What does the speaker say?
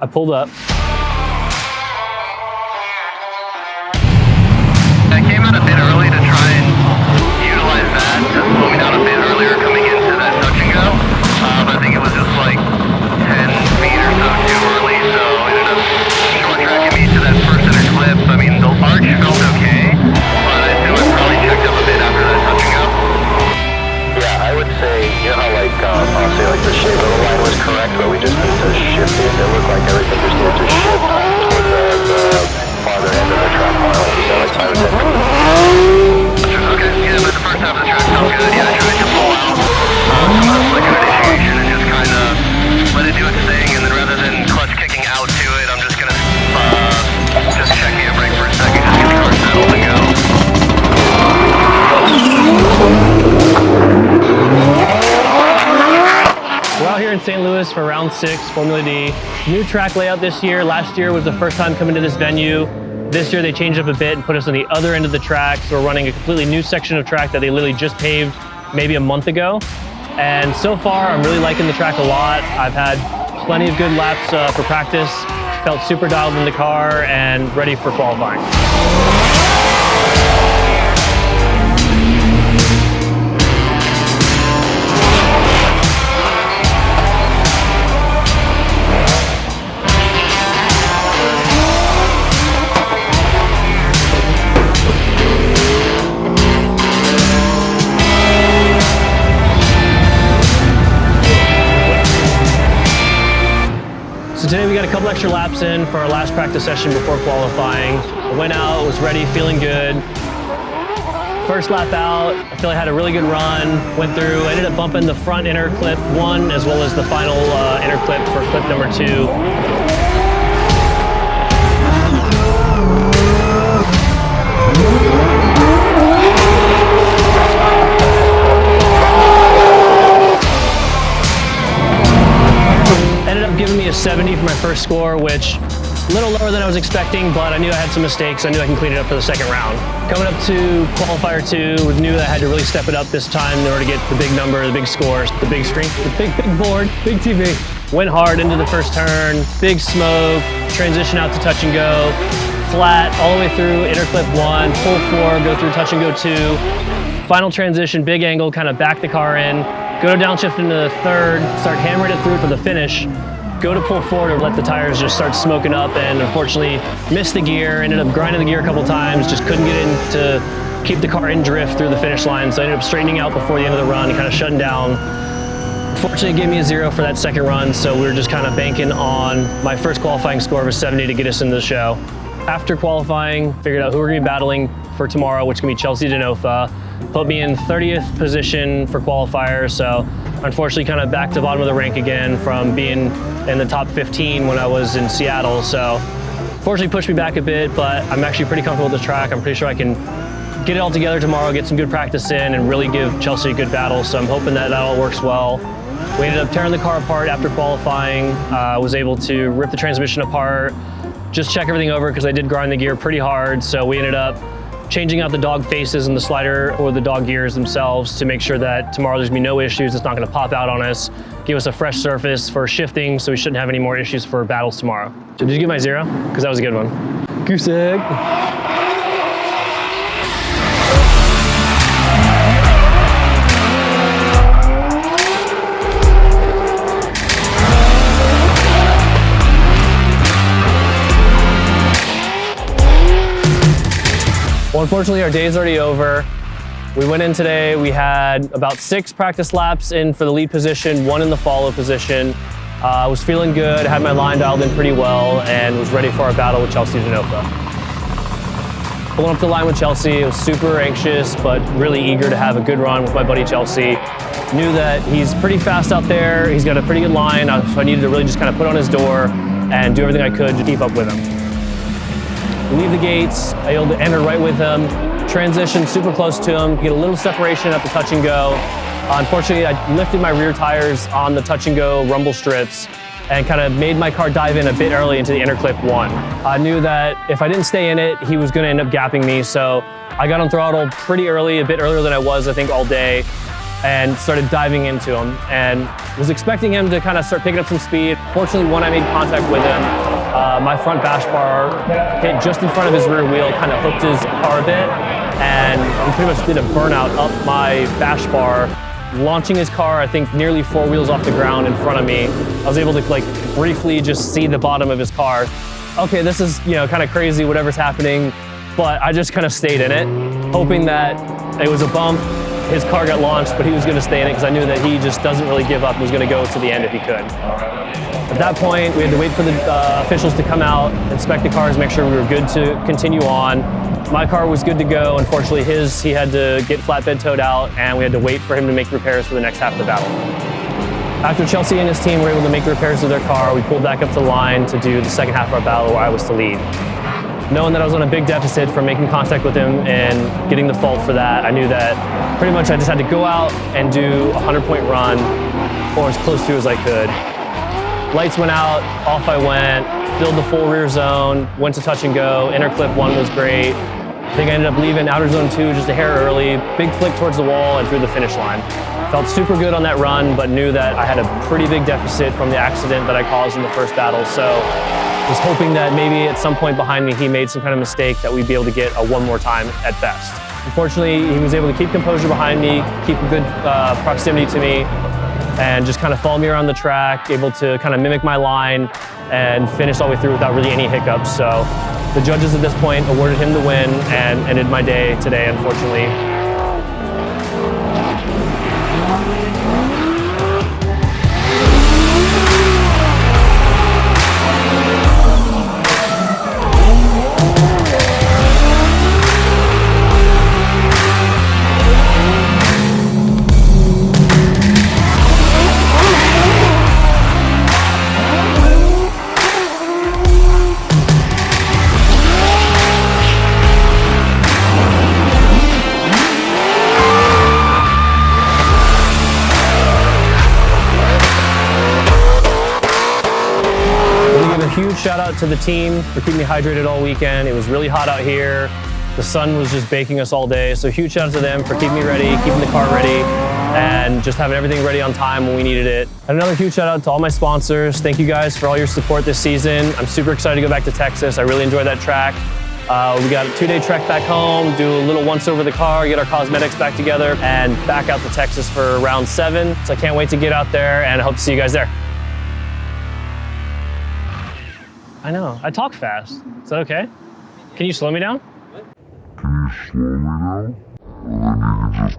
I pulled up. I came out a bit early to try and utilize that to slow me down a bit earlier coming into that touch and go. But I think it was just like 10 feet or so too early, so it ended up short tracking me to that first inner clip. I mean, the arch felt okay, but I assume I probably checked up a bit after that touch and go. Yeah, I would say, you know how like, I'll say like the shape of the line was correct, but we just need to shift it. It looked like everything just needed to shift towards the farther end of the track mile, like you said, like 5 or 10 feet. Okay, yeah, but the first half of the track felt good. Yeah, I tried to pull out some of the flicker initiation and just kind of let it do its thing, and then rather than clutch kicking out to it, I'm just gonna just check the brake for a second, just get the car settled and go. We're out here in St. Louis for round 6, Formula D. New track layout this year. Last year was the first time coming to this venue. This year they changed up a bit and put us on the other end of the track. So we're running a completely new section of track that they literally just paved maybe a month ago. And so far, I'm really liking the track a lot. I've had plenty of good laps for practice, felt super dialed in the car and ready for qualifying. So today we got a couple extra laps in for our last practice session before qualifying. I went out, was ready, feeling good. First lap out, I feel I had a really good run, went through, ended up bumping the front inner clip 1 as well as the final inner clip for clip number 2. Giving me a 70 for my first score, which a little lower than I was expecting, but I knew I had some mistakes. I knew I can clean it up for the second round. Coming up to qualifier 2, we knew that I had to really step it up this time in order to get the big number, the big scores, the big screen, the big board, big TV. Went hard into the first turn, big smoke, transition out to touch and go, flat all the way through inner clip 1, pull 4, go through touch and go 2. Final transition, big angle, kind of back the car in, go to downshift into the third, start hammering it through for the finish. Go to pull forward to let the tires just start smoking up, and unfortunately missed the gear, ended up grinding the gear a couple times, just couldn't get in to keep the car in drift through the finish line, so I ended up straightening out before the end of the run and kind of shutting down. Unfortunately, it gave me a 0 for that second run, so we were just kind of banking on my first qualifying score of a 70 to get us into the show. After qualifying, figured out who we're gonna be battling for tomorrow, which is gonna be Chelsea Denofa. Put me in 30th position for qualifiers, so unfortunately kind of back to bottom of the rank again from being in the top 15 when I was in Seattle. So fortunately pushed me back a bit, but I'm actually pretty comfortable with this track. I'm pretty sure I can get it all together tomorrow, get some good practice in, and really give Chelsea a good battle. So I'm hoping that all works well. We ended up tearing the car apart after qualifying. Was able to rip the transmission apart, just check everything over because I did grind the gear pretty hard. So we ended up changing out the dog faces and the slider or the dog gears themselves to make sure that tomorrow there's gonna be no issues. It's not gonna pop out on us. Give us a fresh surface for shifting, so we shouldn't have any more issues for battles tomorrow. So did you get my 0? Because that was a good one. Goose egg. Well, unfortunately, our day's already over. We went in today, we had about 6 practice laps in for the lead position, 1 in the follow position. I was feeling good, had my line dialed in pretty well, and was ready for our battle with Chelsea Denofa. Pulling up the line with Chelsea, I was super anxious, but really eager to have a good run with my buddy Chelsea. Knew that he's pretty fast out there, he's got a pretty good line, so I needed to really just kind of put on his door and do everything I could to keep up with him. Leave the gates, I able to enter right with him, transition super close to him, get a little separation at the touch and go. Unfortunately, I lifted my rear tires on the touch and go rumble strips and kind of made my car dive in a bit early into the inner clip 1. I knew that if I didn't stay in it, he was gonna end up gapping me, so I got on throttle pretty early, a bit earlier than I was, I think, all day. and started diving into him, and was expecting him to kind of start picking up some speed. Fortunately, when I made contact with him, my front bash bar hit just in front of his rear wheel, kind of hooked his car a bit, and he pretty much did a burnout up my bash bar, launching his car, I think nearly 4 wheels off the ground in front of me. I was able to like briefly just see the bottom of his car. Okay, this is, you know, kind of crazy, whatever's happening, but I just kind of stayed in it, hoping that it was a bump, his car got launched, but he was going to stay in it because I knew that he just doesn't really give up and was going to go to the end if he could. At that point, we had to wait for the officials to come out, inspect the cars, make sure we were good to continue on. My car was good to go. Unfortunately, he had to get flatbed towed out, and we had to wait for him to make repairs for the next half of the battle. After Chelsea and his team were able to make the repairs to their car, we pulled back up to the line to do the second half of our battle where I was to lead. Knowing that I was on a big deficit from making contact with him and getting the fault for that, I knew that pretty much I just had to go out and do a 100-point run, or as close to as I could. Lights went out, off I went, filled the full rear zone, went to touch and go. Inner clip 1 was great. I think I ended up leaving outer zone 2 just a hair early, big flick towards the wall and through the finish line. Felt super good on that run, but knew that I had a pretty big deficit from the accident that I caused in the first battle, so was hoping that maybe at some point behind me he made some kind of mistake that we'd be able to get a one more time at best. Unfortunately, he was able to keep composure behind me, keep a good proximity to me, and just kind of follow me around the track, able to kind of mimic my line and finish all the way through without really any hiccups. So the judges at this point awarded him the win and ended my day today, unfortunately. Huge shout out to the team for keeping me hydrated all weekend. It was really hot out here. The sun was just baking us all day. So huge shout out to them for keeping me ready, keeping the car ready, and just having everything ready on time when we needed it. And another huge shout out to all my sponsors. Thank you guys for all your support this season. I'm super excited to go back to Texas. I really enjoyed that track. We got a 2-day trek back home, do a little once over the car, get our cosmetics back together, and back out to Texas for round 7. So I can't wait to get out there, and I hope to see you guys there. I know, I talk fast. Is that okay? Can you slow me down? Can you slow me down? Or then you can just